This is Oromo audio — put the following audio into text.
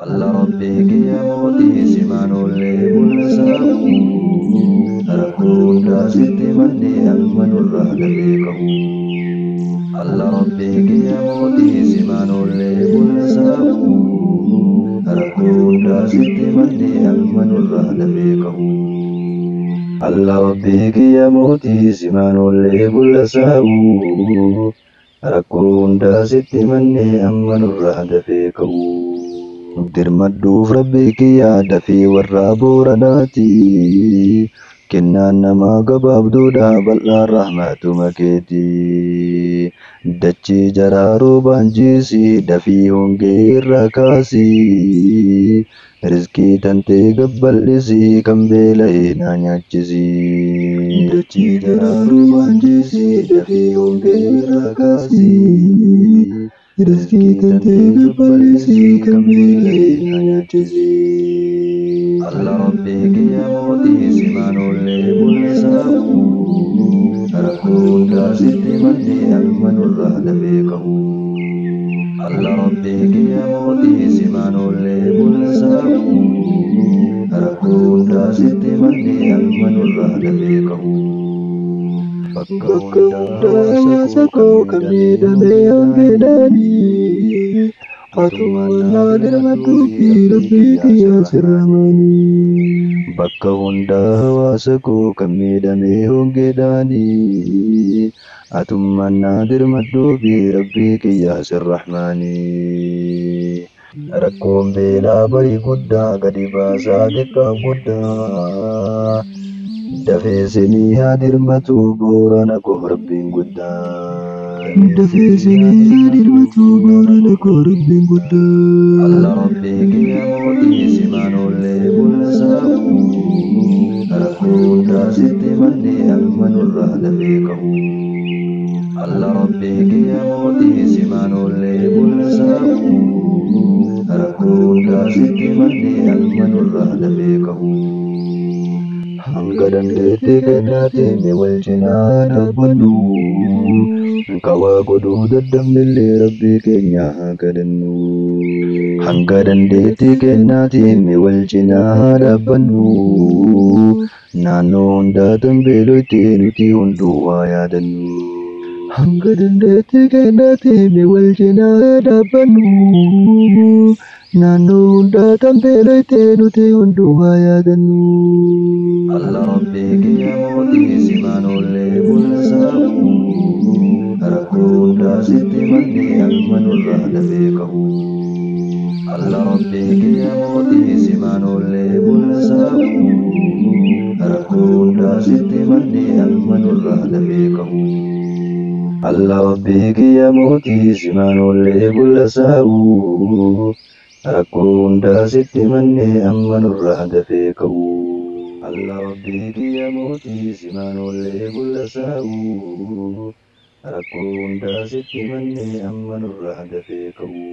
Alla Rabbi kiyamoti simanole mulsahu Rakunda sitti mandi almanurra dabekahu Alla Rabbi kiyamoti simanole mulsahu Rakunda sitti mandi almanurra dabekahu Alla Rabbi kiyamoti simanole mulsahu Rakunda sitti mandi almanurra dabekahu Dirmadduuf rabbi kiyyaa dafii warra booranaati. Kennaan namaa gabaabduudha bal'aan rahmatuma keeti. Dachii jaraa roobaan jiisi dafii hongee irraa kaasi. Rizqii tantee gabbal'isi kan beela'e na nyaachisi. Dachii jaraa roobaan jiisi dafii hongee irraa kaasi. Rizqii tantee gabbal'isi kan beela'e na nyaachisi. Alla Rabbi kiyamoti simanole mulsahu Rakkoo hundaa sitti manni almanurra dabekahu Alla Rabbi kiyamoti simanole mulsahu Rakkoo hundaa sitti manni almanurra dabekahu Bakka hundaa hawaasa koo kan miidhame hangedani Atumaan dirmaduu fi rabbii kiyyaa sirramani. Bakka hundaa hawaasa koo kan miidhame hongeedhaani. Atumaan dirmaduu fi rabbii kiyyaa sirrahmaani. Rakkoon beelaa barii guddaa gadi baasaa xiqqaa guddaa. Dafeesinii haa dirmatu boorana koo rabbiin guddaa. Dafeesinii haa dirmatu boorana koo rabbiin guddaa. Alla Rabbi kiyamoti simanole mulsahu Rakkoo hundaa sitti manni almanurra dabekahu Alla Rabbi kiyamoti simanole mulsahu Rakkoo hundaa sitti manni almanurra dabekahu Hanga dandeetti kennaatiin wal cinaa dhaabbannu Kawaa godhuu dadhabnillee rabbii keenya kadhannu Hanga dandeetti kennaatiin wal cinaa dhaabbannu Naannoo hundaa tambeelotti nuti hunduu haa yaadannu Hanga dandeetti kennaatiin wal cinaa dhaabbannu Naannoo hundaa tambeelotti nuti hunduu haa yaadannu Alla Rabbi kiyamoti simanole mulsahu Rakkoo hundaa sitti manni almanurra dabekahu Alla Rabbi kiyamoti simanole mulsahu Rakkoo hundaa sitti manni almanurra dabekahu Alla Rabbi kiyamoti simanole mulsahu Rakkoo hundaa sitti manni almanurra dabekahu Alla Rabbi kiyamoti simanole mulsahu Rakkoo hundaa sitti manni almanurra dabekahu